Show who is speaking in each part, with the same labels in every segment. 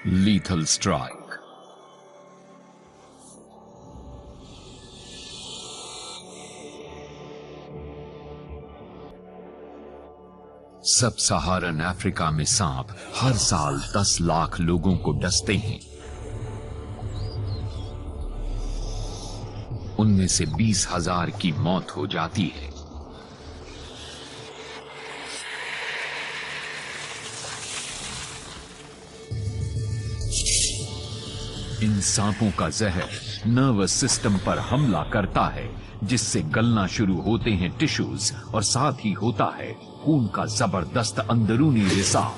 Speaker 1: Lethal strike. सब सहारन Africa में सांप हर साल 10 लाख लोगों को डसते हैं। उनमें से 20,000 की मौत हो जाती है। इन सांपों का जहर नर्वस सिस्टम पर हमला करता है, जिससे गलना शुरू होते हैं टिश्यूज और साथ ही होता है खून का जबरदस्त अंदरूनी रिसाव।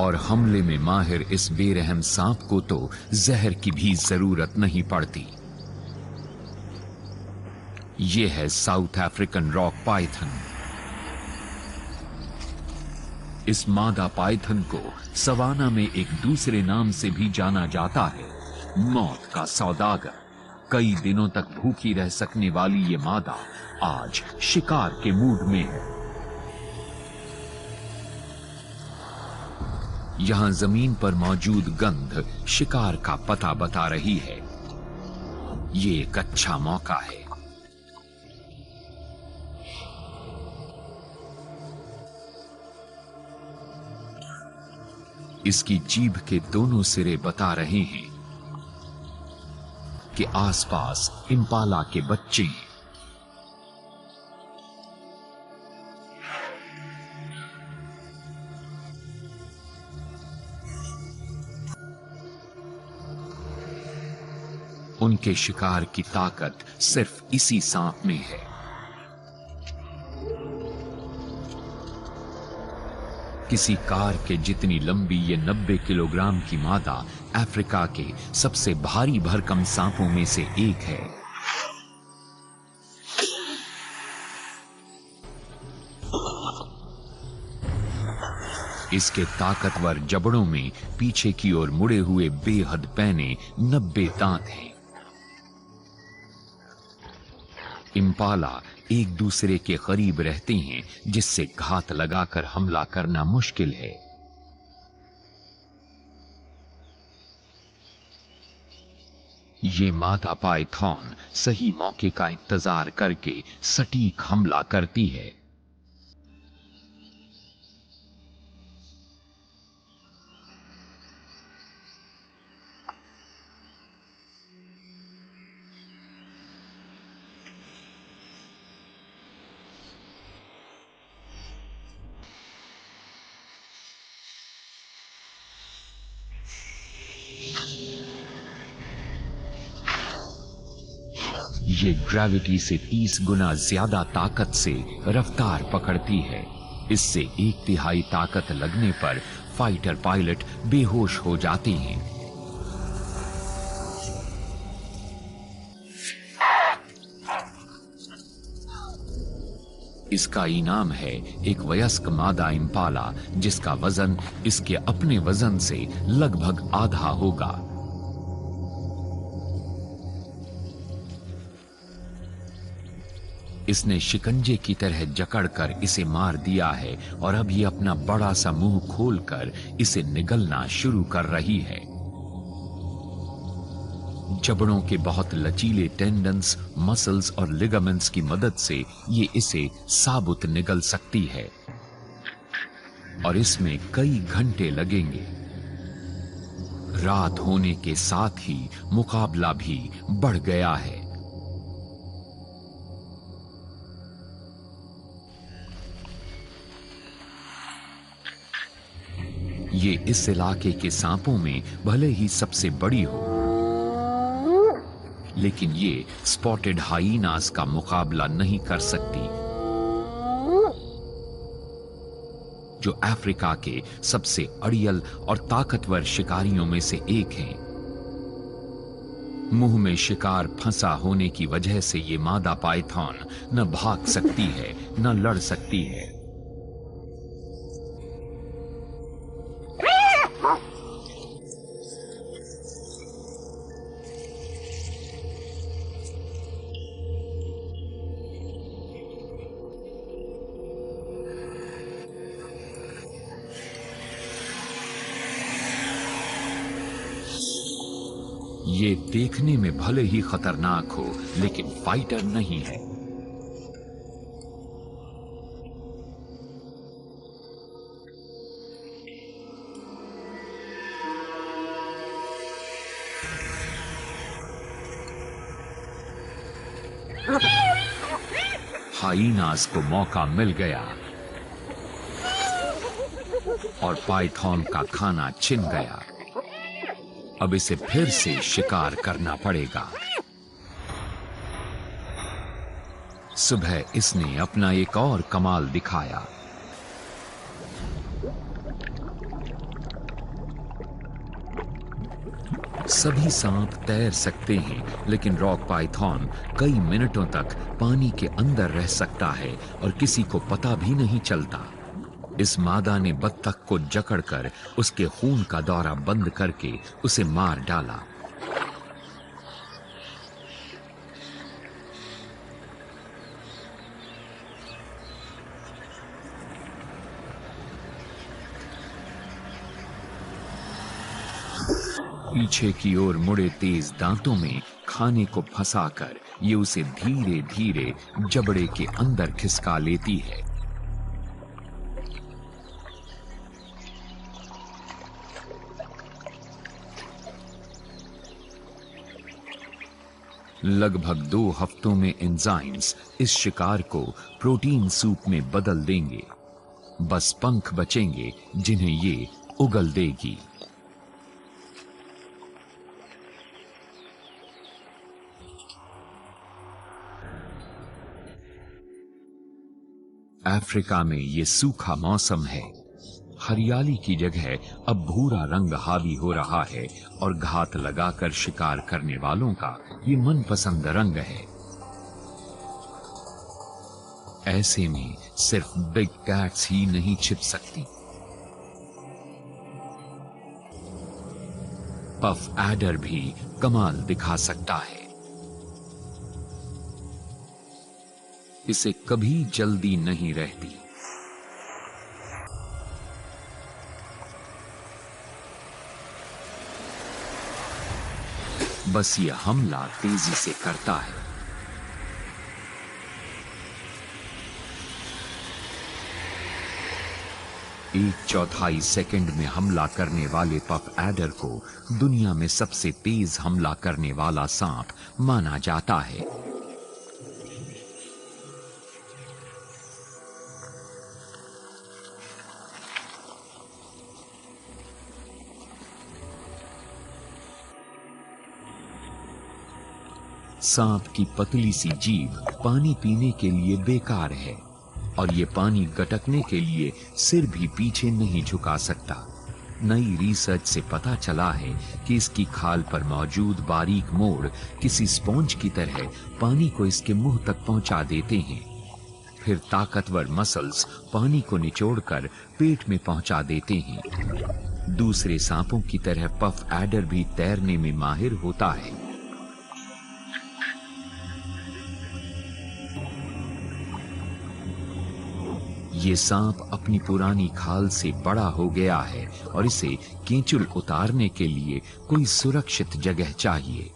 Speaker 1: और हमले में माहिर इस बेरहम सांप को तो जहर की भी जरूरत नहीं पड़ती। यह है साउथ अफ्रीकन रॉक पाइथन। इस मादा पाइथन को सवाना में एक दूसरे नाम से भी जाना जाता है, मौत का सौदागर। कई दिनों तक भूखी रह सकने वाली ये मादा आज शिकार के मूड में है। यहां जमीन पर मौजूद गंध शिकार का पता बता रही है। ये एक अच्छा मौका है। इसकी जीभ के दोनों सिरे बता रहे हैं कि आसपास इम्पाला के बच्चे हैं। उनके शिकार की ताकत सिर्फ इसी सांप में है। किसी कार के जितनी लंबी ये 90 किलोग्राम की मादा अफ्रीका के सबसे भारी भरकम सांपों में से एक है। इसके ताकतवर जबड़ों में पीछे की ओर मुड़े हुए बेहद पैने 90 दांत हैं। इम्पाला एक दूसरे के करीब रहते हैं, जिससे घात लगाकर हमला करना मुश्किल है। ये मादा पाइथन सही मौके का इंतजार करके सटीक हमला करती है। ये ग्रेविटी से 30 गुना ज्यादा ताकत से रफ्तार पकड़ती है। इससे 1/3 ताकत लगने पर फाइटर पायलट बेहोश हो जाते हैं। इसका इनाम है एक वयस्क मादा इम्पाला, जिसका वजन इसके अपने वजन से लगभग आधा होगा। इसने शिकंजे की तरह जकड़कर इसे मार दिया है और अब ये अपना बड़ा सा मुंह खोलकर इसे निगलना शुरू कर रही है। जबड़ों के बहुत लचीले टेंडन्स, मसल्स और लिगामेंट्स की मदद से ये इसे साबुत निगल सकती है और इसमें कई घंटे लगेंगे। रात होने के साथ ही मुकाबला भी बढ़ गया है। ये इस इलाके के सांपों में भले ही सबसे बड़ी हो, लेकिन ये स्पॉटेड हाइनास का मुकाबला नहीं कर सकती, जो अफ्रीका के सबसे अड़ियल और ताकतवर शिकारियों में से एक हैं। मुंह में शिकार फंसा होने की वजह से ये मादा पाइथन न भाग सकती है न लड़ सकती है। ये देखने में भले ही खतरनाक हो, लेकिन फाइटर नहीं है। हाइनास को मौका मिल गया और पाइथन का खाना छिन गया। अब इसे फिर से शिकार करना पड़ेगा। सुबह इसने अपना एक और कमाल दिखाया। सभी सांप तैर सकते हैं, लेकिन रॉक पाइथन कई मिनटों तक पानी के अंदर रह सकता है और किसी को पता भी नहीं चलता। इस मादा ने बत्तख को जकड़कर उसके खून का दौरा बंद करके उसे मार डाला। पीछे की ओर मुड़े तेज दांतों में खाने को फंसाकर ये उसे धीरे धीरे जबड़े के अंदर खिसका लेती है। लगभग 2 हफ्तों में एंजाइम्स इस शिकार को प्रोटीन सूप में बदल देंगे। बस पंख बचेंगे जिन्हें ये उगल देगी। अफ्रीका में ये सूखा मौसम है। हरियाली की जगह अब भूरा रंग हावी हो रहा है और घात लगाकर शिकार करने वालों का ये मनपसंद रंग है। ऐसे में सिर्फ बिग कैट्स ही नहीं छिप सकती। पफ एडर भी कमाल दिखा सकता है। इसे कभी जल्दी नहीं रहती। बस ये हमला तेजी से करता है। एक चौथाई सेकंड में हमला करने वाले पफ एडर को दुनिया में सबसे तेज हमला करने वाला सांप माना जाता है। सांप की पतली सी जीभ पानी पीने के लिए बेकार है और ये पानी गटकने के लिए सिर भी पीछे नहीं झुका सकता। नई रिसर्च से पता चला है कि इसकी खाल पर मौजूद बारीक मोड़ किसी स्पॉन्ज की तरह पानी को इसके मुंह तक पहुंचा देते हैं। फिर ताकतवर मसल्स पानी को निचोड़कर पेट में पहुंचा देते हैं। दूसरे सांपों की तरह पफ एडर भी तैरने में माहिर होता है। ये सांप अपनी पुरानी खाल से बड़ा हो गया है और इसे केंचुल उतारने के लिए कोई सुरक्षित जगह चाहिए।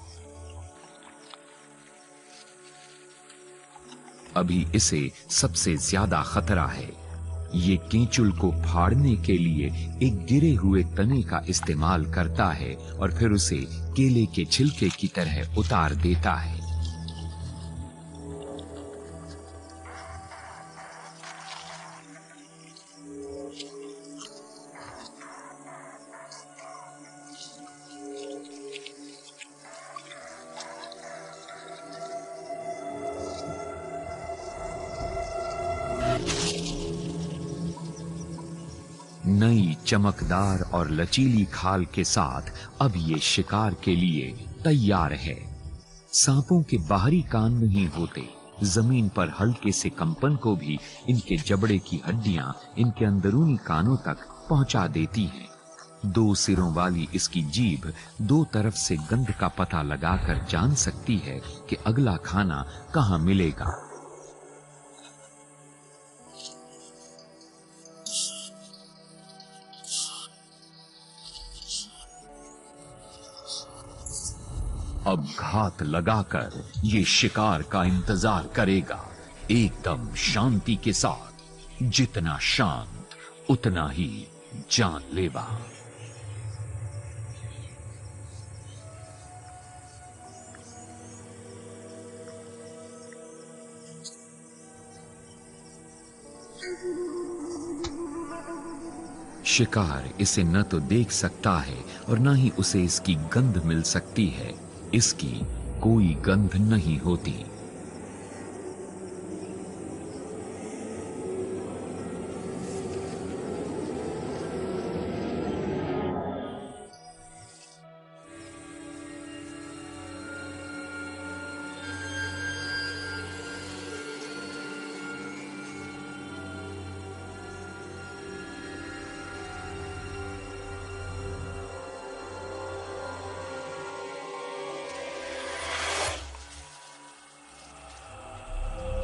Speaker 1: अभी इसे सबसे ज्यादा खतरा है। ये केंचुल को फाड़ने के लिए एक गिरे हुए तने का इस्तेमाल करता है और फिर उसे केले के छिलके की तरह उतार देता है। नई चमकदार और लचीली खाल के साथ अब ये शिकार के लिए तैयार है। सांपों के बाहरी कान नहीं होते। जमीन पर हल्के से कंपन को भी इनके जबड़े की हड्डियां इनके अंदरूनी कानों तक पहुंचा देती हैं। 2 सिरों वाली इसकी जीभ 2 तरफ से गंध का पता लगाकर जान सकती है कि अगला खाना कहां मिलेगा। अब घात लगाकर ये शिकार का इंतजार करेगा, एकदम शांति के साथ। जितना शांत उतना ही जानलेवा। शिकार इसे न तो देख सकता है और न ही उसे इसकी गंध मिल सकती है। इसकी कोई गंध नहीं होती।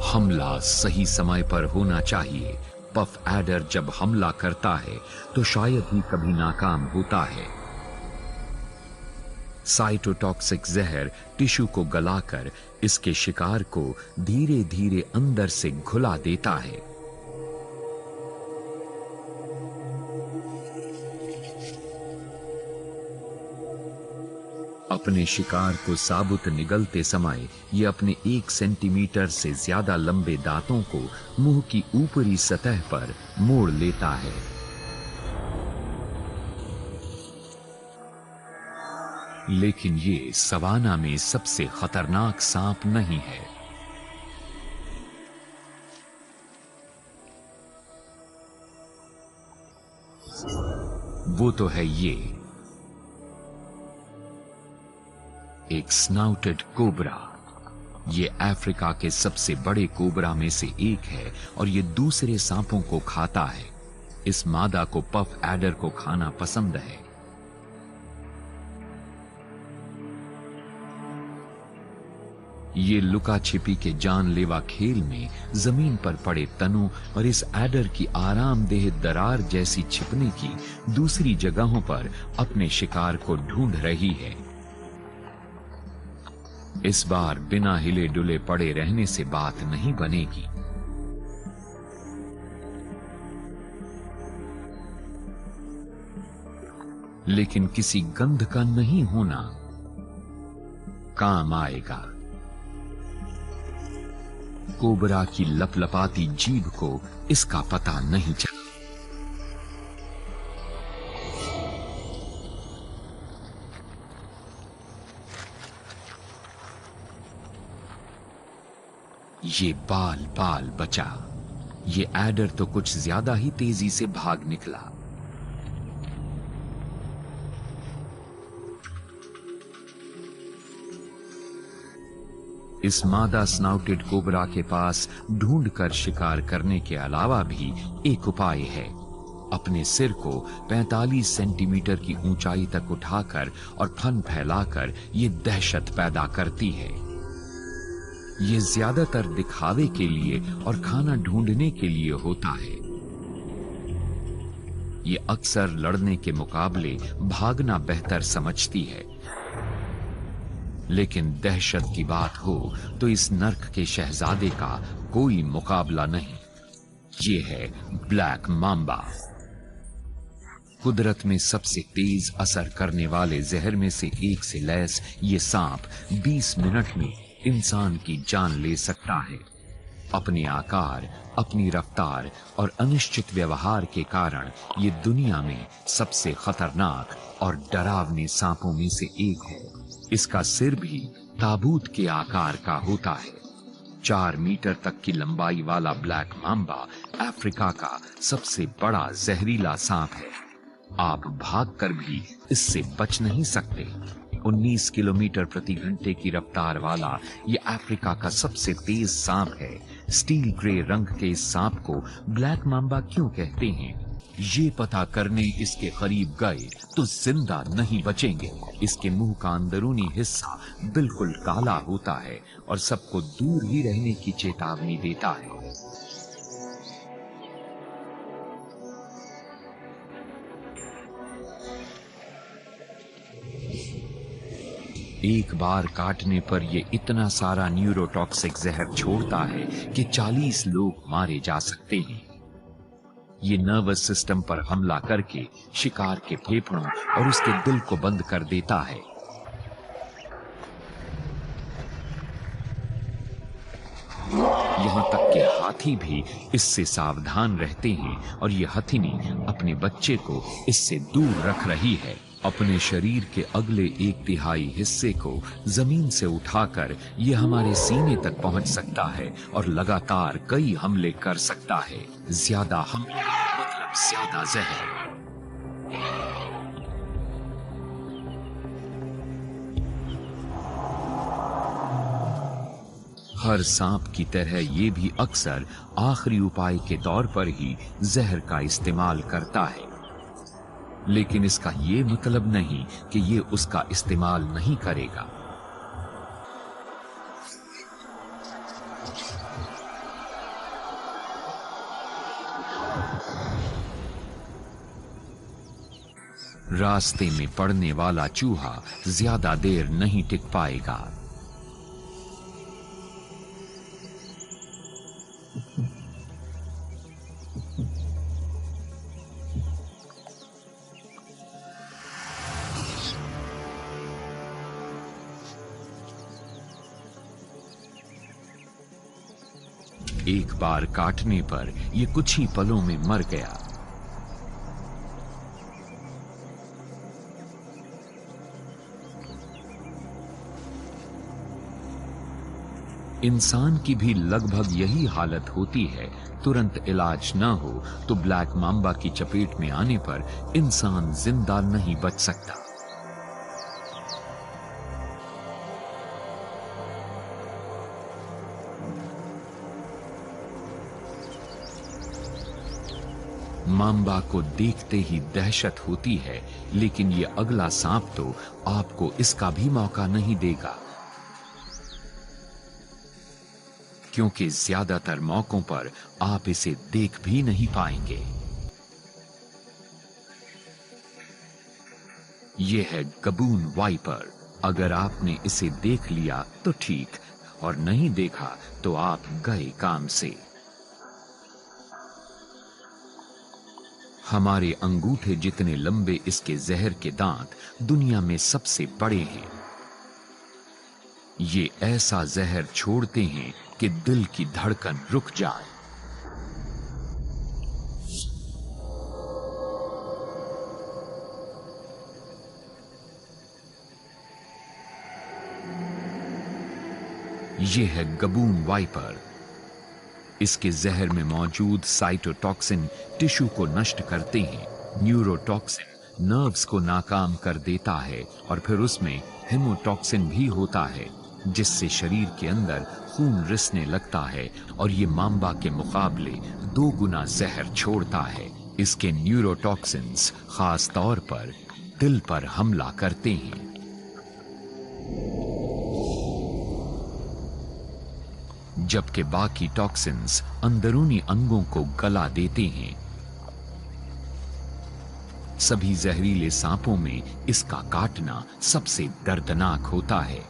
Speaker 1: हमला सही समय पर होना चाहिए। पफ एडर जब हमला करता है तो शायद ही कभी नाकाम होता है। साइटोटॉक्सिक जहर टिश्यू को गलाकर इसके शिकार को धीरे धीरे अंदर से घुला देता है। अपने शिकार को साबुत निगलते समय ये अपने 1 सेंटीमीटर से ज्यादा लंबे दांतों को मुंह की ऊपरी सतह पर मोड़ लेता है। लेकिन ये सवाना में सबसे खतरनाक सांप नहीं है। वो तो है ये एक स्नाउटेड कोबरा। ये अफ्रीका के सबसे बड़े कोबरा में से एक है और ये दूसरे सांपों को खाता है। इस मादा को पफ एडर को खाना पसंद है। ये लुका छिपी के जानलेवा खेल में जमीन पर पड़े तनों और इस एडर की आरामदेह दरार जैसी छिपने की दूसरी जगहों पर अपने शिकार को ढूंढ रही है। इस बार बिना हिले डुले पड़े रहने से बात नहीं बनेगी। लेकिन किसी गंध का नहीं होना काम आएगा। कोबरा की लपलपाती जीभ को इसका पता नहीं चला। ये बाल बाल बचा। ये एडर तो कुछ ज्यादा ही तेजी से भाग निकला। इस मादा स्नाउटेड कोबरा के पास ढूंढकर शिकार करने के अलावा भी एक उपाय है। अपने सिर को 45 सेंटीमीटर की ऊंचाई तक उठाकर और फन फैलाकर ये दहशत पैदा करती है। ये ज्यादातर दिखावे के लिए और खाना ढूंढने के लिए होता है। ये अक्सर लड़ने के मुकाबले भागना बेहतर समझती है। लेकिन दहशत की बात हो तो इस नर्क के शहजादे का कोई मुकाबला नहीं। ये है ब्लैक मांबा। कुदरत में सबसे तेज असर करने वाले जहर में से एक से लैस ये सांप 20 मिनट में इंसान की जान ले सकता है। अपने आकार, अपनी रफ्तार और अनिश्चित व्यवहार के कारण ये दुनिया में सबसे खतरनाक और डरावने सांपों में से एक है। इसका सिर भी ताबूत के आकार का होता है। 4 मीटर तक की लंबाई वाला ब्लैक मांबा अफ्रीका का सबसे बड़ा जहरीला सांप है। आप भागकर भी इससे बच नहीं सकते। 19 किलोमीटर प्रति घंटे की रफ्तार वाला ये अफ्रीका का सबसे तेज सांप है। स्टील ग्रे रंग के इस सांप को ब्लैक मांबा क्यों कहते हैं, ये पता करने इसके करीब गए तो जिंदा नहीं बचेंगे। इसके मुंह का अंदरूनी हिस्सा बिल्कुल काला होता है और सबको दूर ही रहने की चेतावनी देता है। एक बार काटने पर ये इतना सारा न्यूरोटॉक्सिक जहर छोड़ता है कि 40 लोग मारे जा सकते हैं। ये नर्वस सिस्टम पर हमला करके शिकार के फेफड़ों और उसके दिल को बंद कर देता है। यहां तक कि हाथी भी इससे सावधान रहते हैं और ये हथिनी अपने बच्चे को इससे दूर रख रही है। अपने शरीर के अगले 1/3 हिस्से को जमीन से उठाकर ये हमारे सीने तक पहुंच सकता है और लगातार कई हमले कर सकता है। ज्यादा हमले मतलब ज्यादा जहर। हर सांप की तरह ये भी अक्सर आखिरी उपाय के तौर पर ही जहर का इस्तेमाल करता है, लेकिन इसका ये मतलब नहीं कि ये उसका इस्तेमाल नहीं करेगा। रास्ते में पड़ने वाला चूहा ज्यादा देर नहीं टिक पाएगा। एक बार काटने पर यह कुछ ही पलों में मर गया। इंसान की भी लगभग यही हालत होती है। तुरंत इलाज न हो तो ब्लैक मांबा की चपेट में आने पर इंसान जिंदा नहीं बच सकता। मांबा को देखते ही दहशत होती है, लेकिन ये अगला सांप तो आपको इसका भी मौका नहीं देगा, क्योंकि ज्यादातर मौकों पर आप इसे देख भी नहीं पाएंगे। यह है गबून वाइपर। अगर आपने इसे देख लिया तो ठीक, और नहीं देखा तो आप गए काम से। हमारे अंगूठे जितने लंबे इसके जहर के दांत दुनिया में सबसे बड़े हैं। ये ऐसा जहर छोड़ते हैं कि दिल की धड़कन रुक जाए। ये है गबून वाइपर। इसके जहर में मौजूद साइटोटॉक्सिन टिश्यू को नष्ट करते हैं। न्यूरोटॉक्सिन नर्व्स को नाकाम कर देता है और फिर उसमें हेमोटॉक्सिन भी होता है, जिससे शरीर के अंदर खून रिसने लगता है और ये मांबा के मुकाबले 2 गुना जहर छोड़ता है। इसके न्यूरोटॉक्सिन्स खास तौर पर दिल पर हमला करते हैं। जबकि बाकी टॉक्सिन्स अंदरूनी अंगों को गला देते हैं। सभी जहरीले सांपों में इसका काटना सबसे दर्दनाक होता है।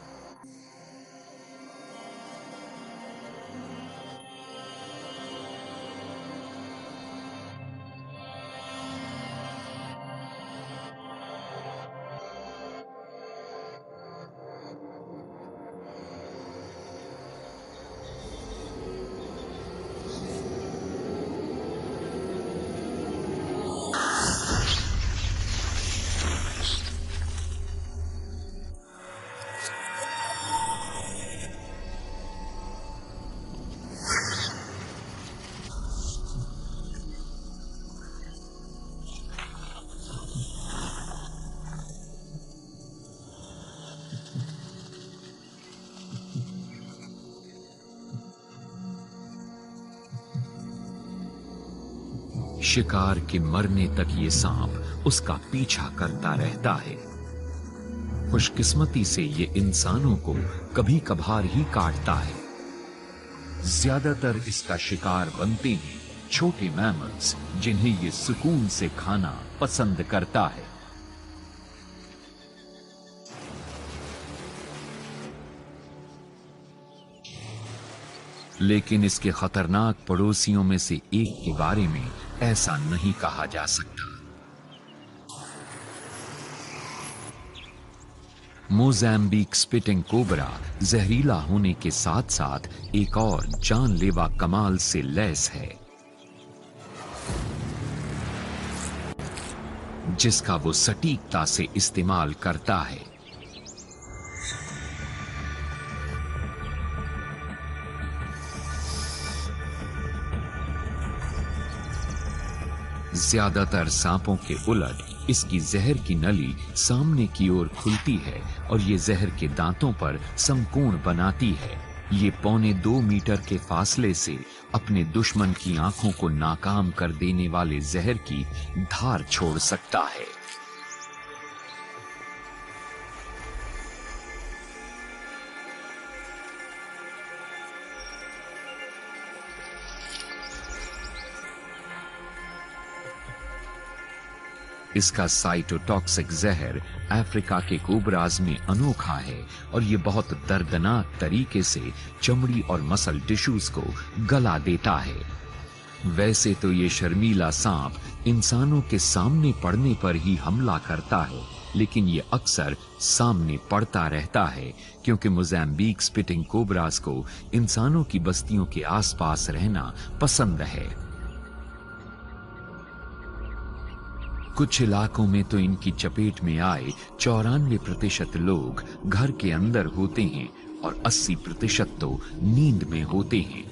Speaker 1: शिकार के मरने तक ये सांप उसका पीछा करता रहता है। खुशकिस्मती से ये इंसानों को कभी कभार ही काटता है। ज्यादातर इसका शिकार बनते हैं छोटे मैमल्स, जिन्हें ये सुकून से खाना पसंद करता है। लेकिन इसके खतरनाक पड़ोसियों में से एक के बारे में ऐसा नहीं कहा जा सकता। मोज़ैम्बिक स्पिटिंग कोबरा जहरीला होने के साथ साथ एक और जानलेवा कमाल से लैस है, जिसका वो सटीकता से इस्तेमाल करता है। ज्यादातर सांपों के उलट इसकी जहर की नली सामने की ओर खुलती है और ये जहर के दांतों पर समकोण बनाती है। ये 1.25 मीटर के फासले से अपने दुश्मन की आंखों को नाकाम कर देने वाले जहर की धार छोड़ सकता है। इसका साइटोटॉक्सिक जहर अफ्रीका के कोबराज में अनोखा है और ये बहुत दर्दनाक तरीके से चमड़ी और मसल टिश्यूज को गला देता है। वैसे तो ये शर्मीला सांप इंसानों के सामने पड़ने पर ही हमला करता है, लेकिन ये अक्सर सामने पड़ता रहता है क्योंकि मोज़ैम्बिक स्पिटिंग कोबराज को इंसानों की बस्तियों के आसपास रहना पसंद है। कुछ इलाकों में तो इनकी चपेट में आए 94% लोग घर के अंदर होते हैं और 80% तो नींद में होते हैं।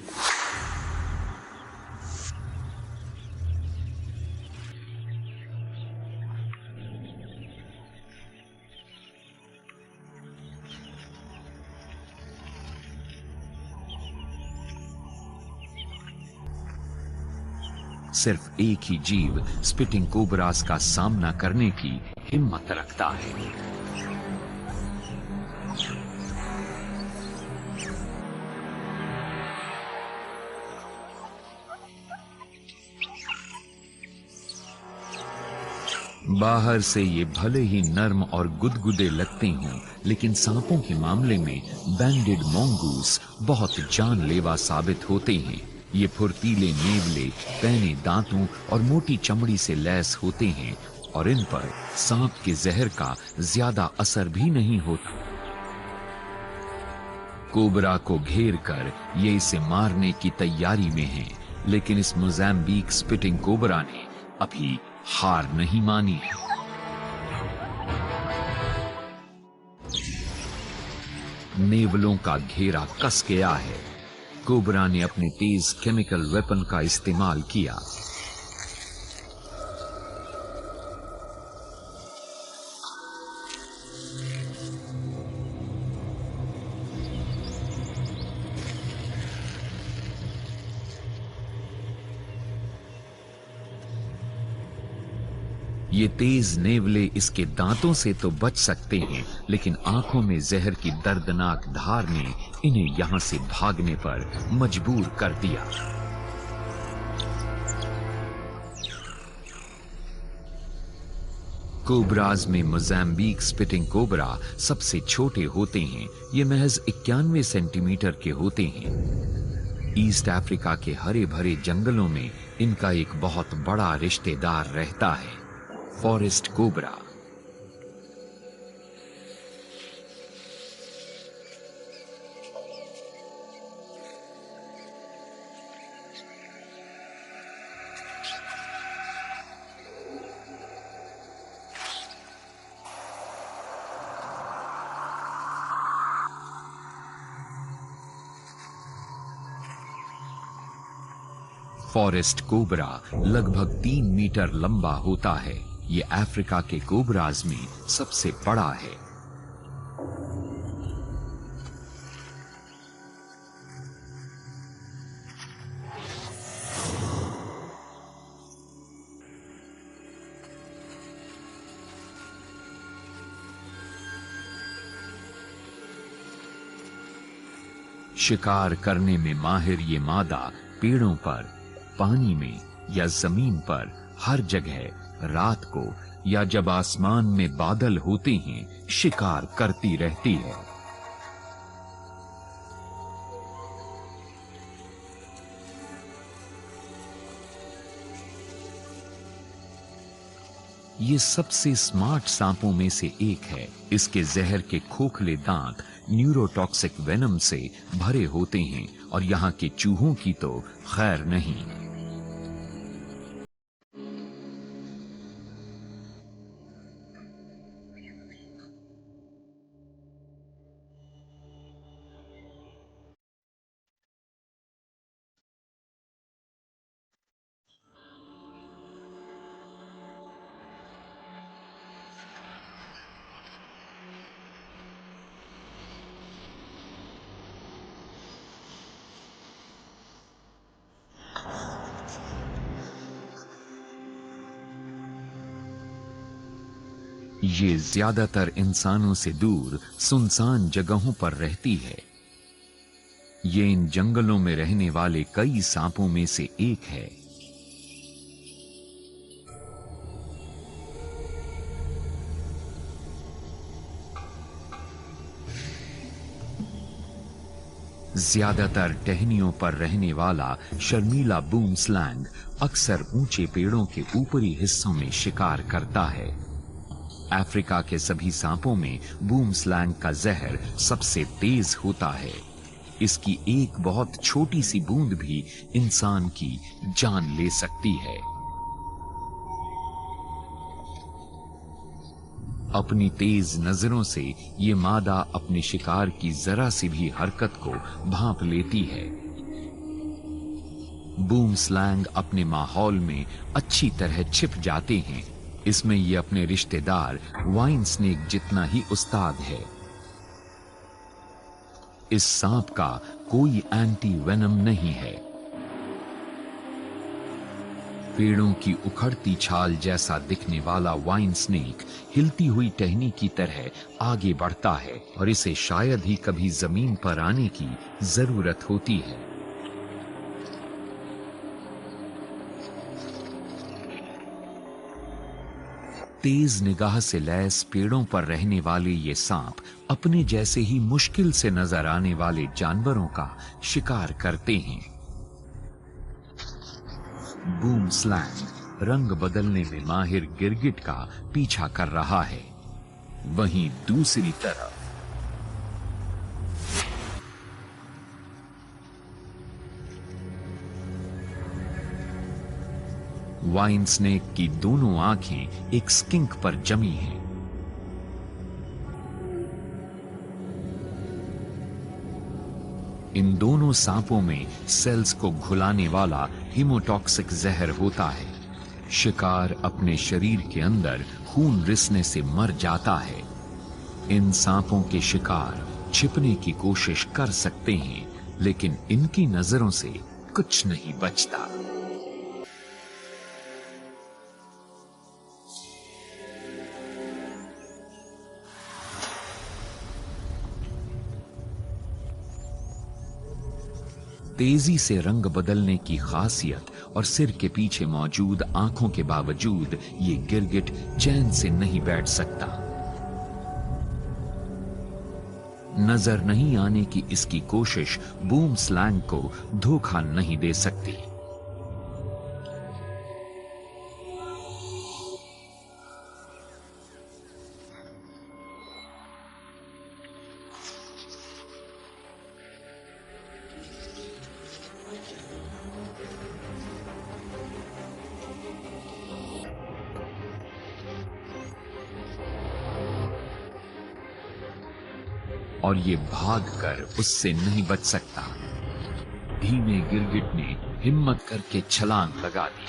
Speaker 1: सिर्फ एक ही जीव स्पिटिंग कोबरास का सामना करने की हिम्मत रखता है। बाहर से ये भले ही नर्म और गुदगुदे लगते हों, लेकिन सांपों के मामले में बैंडेड मोंगूस बहुत जानलेवा साबित होते हैं। ये फुर्तीले नेवले, पैने दांतों और मोटी चमड़ी से लैस होते हैं और इन पर सांप के जहर का ज्यादा असर भी नहीं होता। कोबरा को घेर कर ये इसे मारने की तैयारी में है, लेकिन इस मोज़ैम्बिक स्पिटिंग कोबरा ने अभी हार नहीं मानी है। नेवलों का घेरा कस गया है। कोबरा ने अपने तेज केमिकल वेपन का इस्तेमाल किया। ये तेज नेवले इसके दांतों से तो बच सकते हैं, लेकिन आंखों में जहर की दर्दनाक धार ने इन्हें यहां से भागने पर मजबूर कर दिया। कोबराज में मोज़ैम्बिक स्पिटिंग कोबरा सबसे छोटे होते हैं। ये महज 91 सेंटीमीटर के होते हैं। ईस्ट अफ्रीका के हरे भरे जंगलों में इनका एक बहुत बड़ा रिश्तेदार रहता है, फॉरेस्ट कोबरा। फॉरेस्ट कोबरा लगभग 3 मीटर लंबा होता है। ये अफ्रीका के कोबराज में सबसे बड़ा है। शिकार करने में माहिर ये मादा पेड़ों पर, पानी में या जमीन पर हर जगह रात को या जब आसमान में बादल होते हैं शिकार करती रहती है। ये सबसे स्मार्ट सांपों में से एक है। इसके जहर के खोखले दांत न्यूरोटॉक्सिक वेनम से भरे होते हैं और यहाँ के चूहों की तो खैर नहीं। ये ज्यादातर इंसानों से दूर सुनसान जगहों पर रहती है। ये इन जंगलों में रहने वाले कई सांपों में से एक है। ज्यादातर टहनियों पर रहने वाला शर्मीला बूम स्लैंग अक्सर ऊंचे पेड़ों के ऊपरी हिस्सों में शिकार करता है। अफ्रीका के सभी सांपों में बूम स्लैंग का जहर सबसे तेज होता है। इसकी एक बहुत छोटी सी बूंद भी इंसान की जान ले सकती है। अपनी तेज नजरों से ये मादा अपने शिकार की जरा सी भी हरकत को भांप लेती है। बूम स्लैंग अपने माहौल में अच्छी तरह छिप जाते हैं। इसमें ये अपने रिश्तेदार वाइन स्नेक जितना ही उस्ताद है। इस सांप का कोई एंटी वेनम नहीं है। पेड़ों की उखड़ती छाल जैसा दिखने वाला वाइन स्नेक हिलती हुई टहनी की तरह आगे बढ़ता है और इसे शायद ही कभी जमीन पर आने की जरूरत होती है। तेज निगाह से लैस पेड़ों पर रहने वाले ये सांप अपने जैसे ही मुश्किल से नजर आने वाले जानवरों का शिकार करते हैं। बूम स्लैंग रंग बदलने में माहिर गिरगिट का पीछा कर रहा है। वहीं दूसरी तरफ वाइन स्नेक की दोनों आंखें एक स्किंक पर जमी हैं। इन दोनों सांपों में सेल्स को घुलाने वाला हीमोटॉक्सिक जहर होता है। शिकार अपने शरीर के अंदर खून रिसने से मर जाता है। इन सांपों के शिकार छिपने की कोशिश कर सकते हैं, लेकिन इनकी नजरों से कुछ नहीं बचता। तेजी से रंग बदलने की खासियत और सिर के पीछे मौजूद आंखों के बावजूद ये गिरगिट चैन से नहीं बैठ सकता। नजर नहीं आने की इसकी कोशिश बूम स्लैंग को धोखा नहीं दे सकती। और ये भागकर उससे नहीं बच सकता। धीमे गिरगिट ने हिम्मत करके छलांग लगा दी।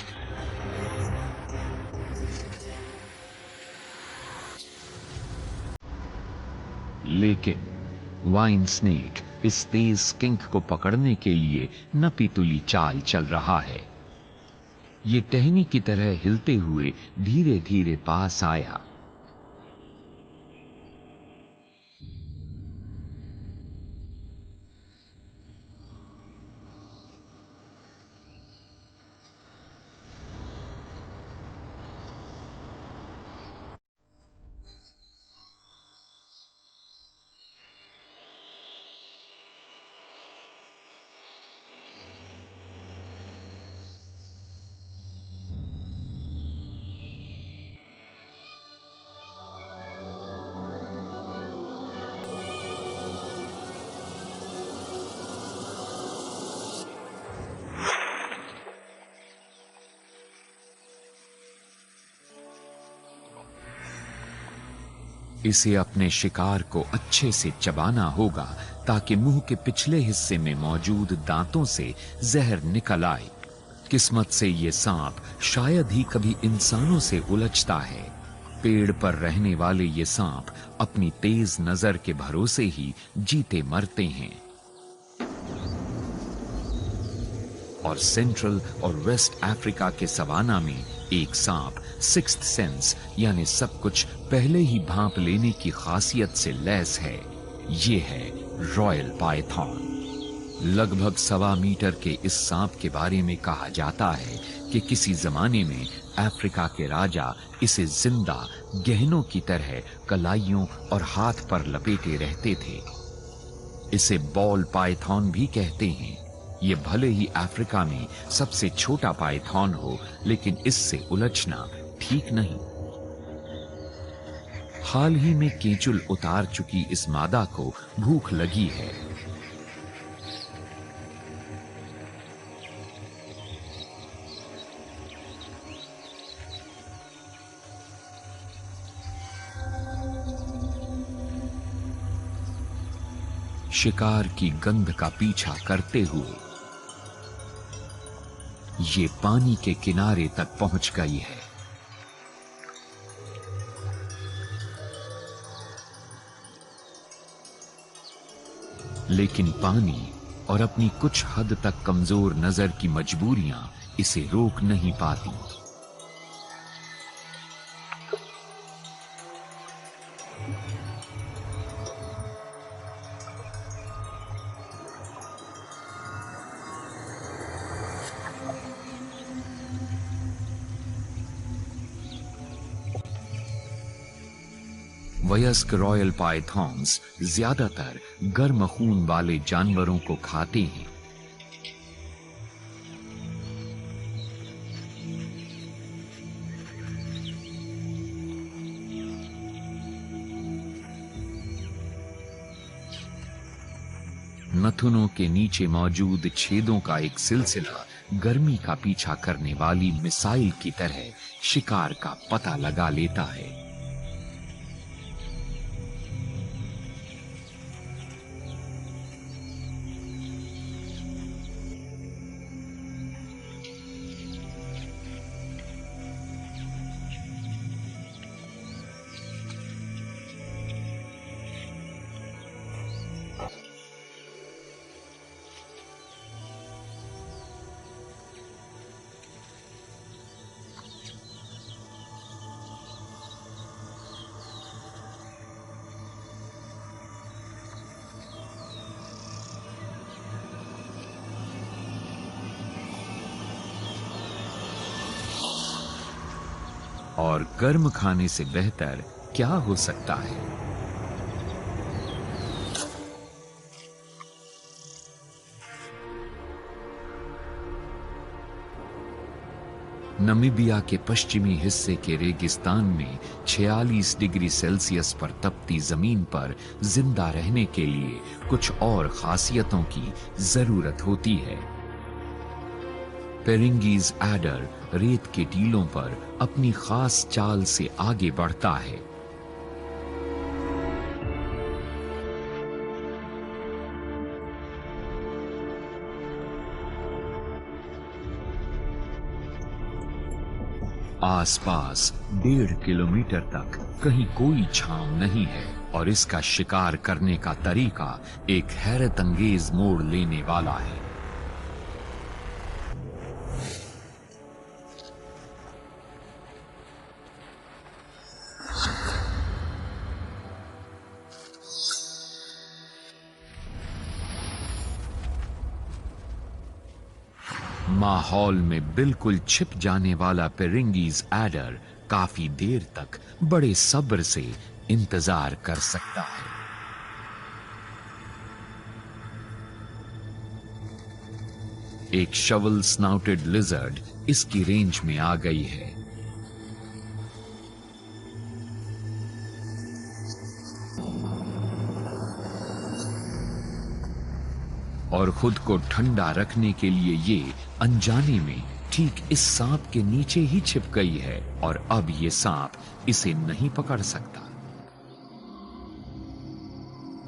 Speaker 1: लेकिन वाइन स्नेक इस तेज स्किंक को पकड़ने के लिए नपीतुली चाल चल रहा है। ये टहनी की तरह हिलते हुए धीरे धीरे पास आया। इसे अपने शिकार को अच्छे से चबाना होगा ताकि मुंह के पिछले हिस्से में मौजूद दांतों से जहर निकल आए। किस्मत से ये सांप शायद ही कभी इंसानों से उलझता है। पेड़ पर रहने वाले ये सांप अपनी तेज नजर के भरोसे ही जीते मरते हैं। और सेंट्रल और वेस्ट अफ्रीका के सवाना में एक सांप सिक्स्थ सेंस यानी सब कुछ पहले ही भांप लेने की खासियत से लैस है। ये है रॉयल पाइथन। लगभग 1.25 मीटर के इस सांप के बारे में कहा जाता है कि किसी जमाने में अफ्रीका के राजा इसे जिंदा गहनों की तरह कलाइयों और हाथ पर लपेटे रहते थे। इसे बॉल पाइथन भी कहते हैं। ये भले ही अफ्रीका में सबसे छोटा पाइथन हो, लेकिन इससे उलझना ठीक नहीं। हाल ही में केंचुल उतार चुकी इस मादा को भूख लगी है। शिकार की गंध का पीछा करते हुए ये पानी के किनारे तक पहुंच गई है। लेकिन पानी और अपनी कुछ हद तक कमजोर नजर की मजबूरियां इसे रोक नहीं पाती। वयस्क रॉयल पाइथन्स ज्यादातर गर्म खून वाले जानवरों को खाते हैं। नथुनों के नीचे मौजूद छेदों का एक सिलसिला गर्मी का पीछा करने वाली मिसाइल की तरह शिकार का पता लगा लेता है। और गर्म खाने से बेहतर क्या हो सकता है। नमीबिया के पश्चिमी हिस्से के रेगिस्तान में 46 डिग्री सेल्सियस पर तपती जमीन पर जिंदा रहने के लिए कुछ और खासियतों की जरूरत होती है। पेरिंगीज एडर रेत के टीलों पर अपनी खास चाल से आगे बढ़ता है। आसपास 1.5 किलोमीटर तक कहीं कोई छांव नहीं है और इसका शिकार करने का तरीका एक हैरत अंगेज मोड़ लेने वाला है। माहौल में बिल्कुल छिप जाने वाला पेरिंगीज एडर काफी देर तक बड़े सब्र से इंतजार कर सकता है। एक शवल स्नाउटेड लिजर्ड इसकी रेंज में आ गई है। और खुद को ठंडा रखने के लिए ये अनजाने में ठीक इस सांप के नीचे ही छिप गई है और अब ये सांप इसे नहीं पकड़ सकता।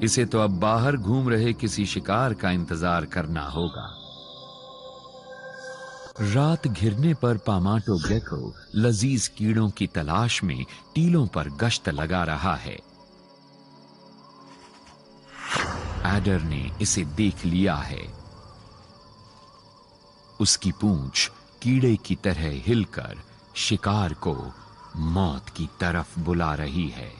Speaker 1: इसे तो अब बाहर घूम रहे किसी शिकार का इंतजार करना होगा। रात घिरने पर पामाटो गेको लजीज कीड़ों की तलाश में टीलों पर गश्त लगा रहा है। एडर ने इसे देख लिया है। उसकी पूंछ कीड़े की तरह हिलकर शिकार को मौत की तरफ बुला रही है।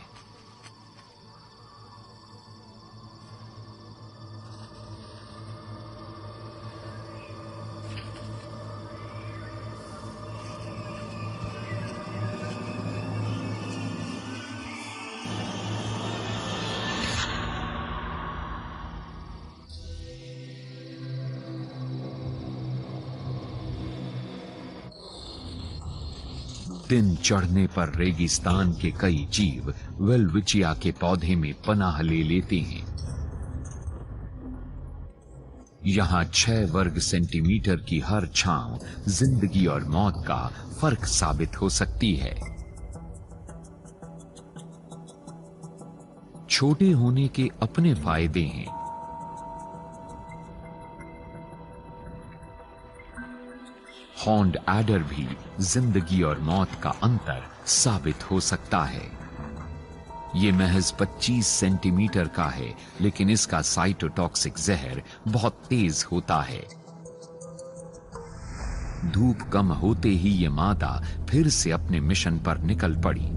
Speaker 1: दिन चढ़ने पर रेगिस्तान के कई जीव वेलविचिया के पौधे में पनाह ले लेते हैं। यहां 6 वर्ग सेंटीमीटर की हर छांव जिंदगी और मौत का फर्क साबित हो सकती है। छोटे होने के अपने फायदे हैं। हॉर्न्ड एडर भी जिंदगी और मौत का अंतर साबित हो सकता है। यह महज 25 सेंटीमीटर का है, लेकिन इसका साइटोटॉक्सिक जहर बहुत तेज होता है। धूप कम होते ही यह मादा फिर से अपने मिशन पर निकल पड़ी।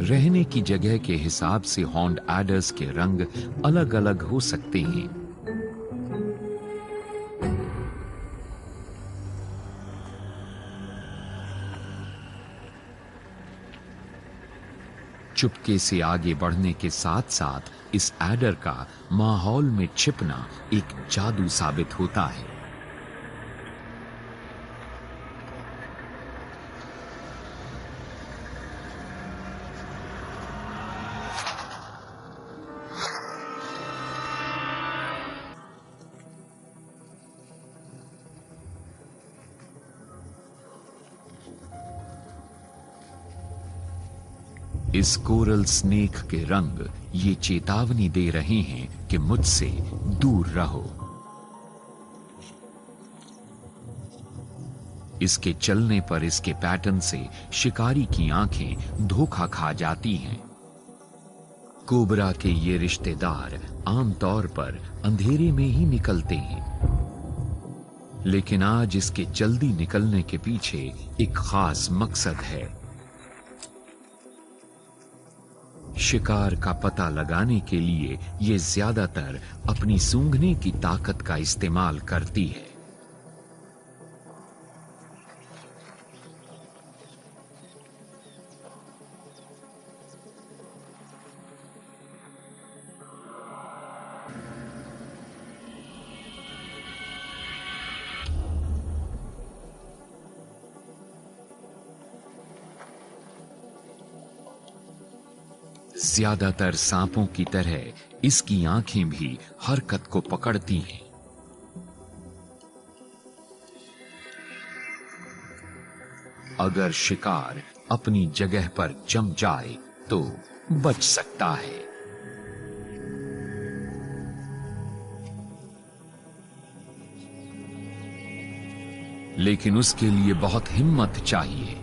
Speaker 1: रहने की जगह के हिसाब से हॉर्न्ड एडर्स के रंग अलग अलग हो सकते हैं। चुपके से आगे बढ़ने के साथ साथ इस एडर का माहौल में छिपना एक जादू साबित होता है। इस कोरल स्नेक के रंग ये चेतावनी दे रहे हैं कि मुझसे दूर रहो। इसके चलने पर इसके पैटर्न से शिकारी की आंखें धोखा खा जाती हैं। कोबरा के ये रिश्तेदार आमतौर पर अंधेरे में ही निकलते हैं, लेकिन आज इसके जल्दी निकलने के पीछे एक खास मकसद है। शिकार का पता लगाने के लिए ये ज्यादातर अपनी सूंघने की ताकत का इस्तेमाल करती है। ज्यादातर सांपों की तरह इसकी आंखें भी हरकत को पकड़ती हैं। अगर शिकार अपनी जगह पर जम जाए तो बच सकता है, लेकिन उसके लिए बहुत हिम्मत चाहिए।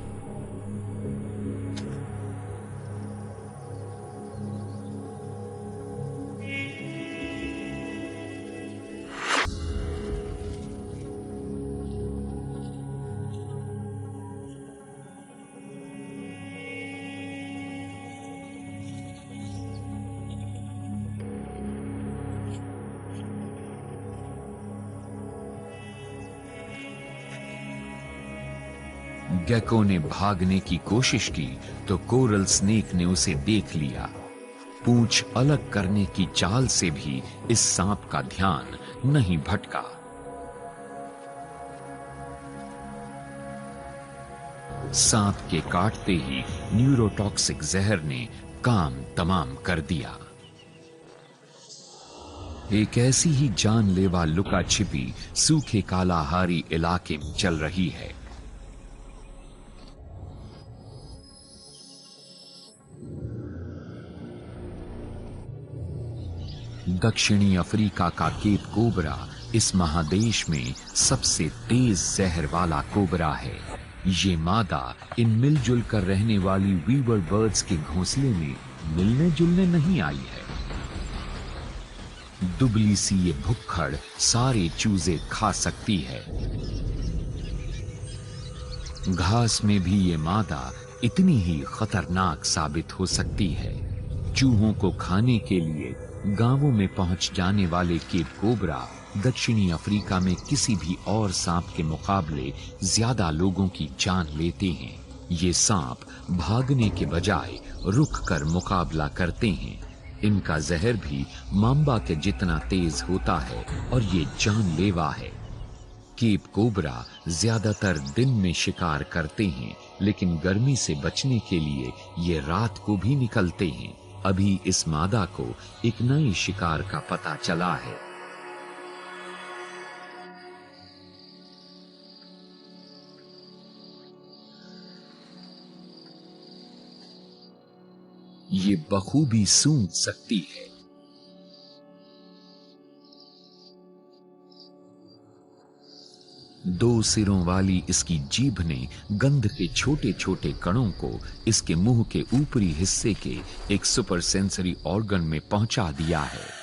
Speaker 1: गेको ने भागने की कोशिश की तो कोरल स्नेक ने उसे देख लिया। पूंछ अलग करने की चाल से भी इस सांप का ध्यान नहीं भटका। सांप के काटते ही न्यूरोटॉक्सिक जहर ने काम तमाम कर दिया। एक ऐसी ही जानलेवा लुका छिपी सूखे कालाहारी इलाके में चल रही है। दक्षिणी अफ्रीका का केप कोबरा इस महादेश में सबसे तेज जहर वाला कोबरा है। ये मादा इन मिलजुल कर रहने वाली वीवर बर्ड्स के घोंसले में मिलने जुलने नहीं आई है। दुबली सी ये भुक्खड़ सारे चूजे खा सकती है। घास में भी ये मादा इतनी ही खतरनाक साबित हो सकती है। चूहों को खाने के लिए गांवों में पहुंच जाने वाले केप कोबरा दक्षिणी अफ्रीका में किसी भी और सांप के मुकाबले ज्यादा लोगों की जान लेते हैं। ये सांप भागने के बजाय रुक कर मुकाबला करते हैं। इनका जहर भी मांबा के जितना तेज होता है और ये जानलेवा है। केप कोबरा ज्यादातर दिन में शिकार करते हैं, लेकिन गर्मी से बचने के लिए ये रात को भी निकलते हैं। अभी इस मादा को एक नए शिकार का पता चला है। ये बखूबी सूंघ सकती है। दो सिरों वाली इसकी जीभ ने गंध के छोटे छोटे कणों को इसके मुंह के ऊपरी हिस्से के एक सुपर सेंसरी ऑर्गन में पहुंचा दिया है।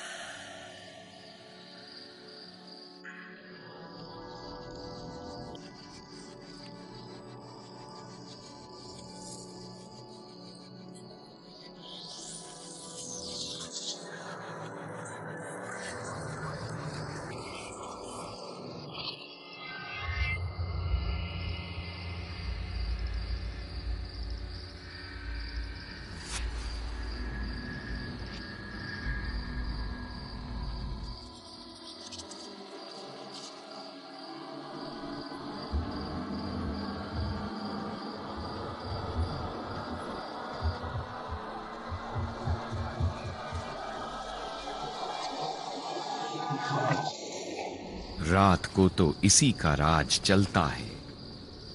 Speaker 1: रात को तो इसी का राज चलता है।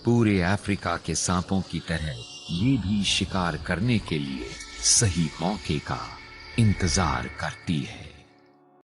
Speaker 1: पूरे अफ्रीका के सांपों की तरह ये भी शिकार करने के लिए सही मौके का इंतजार करती है।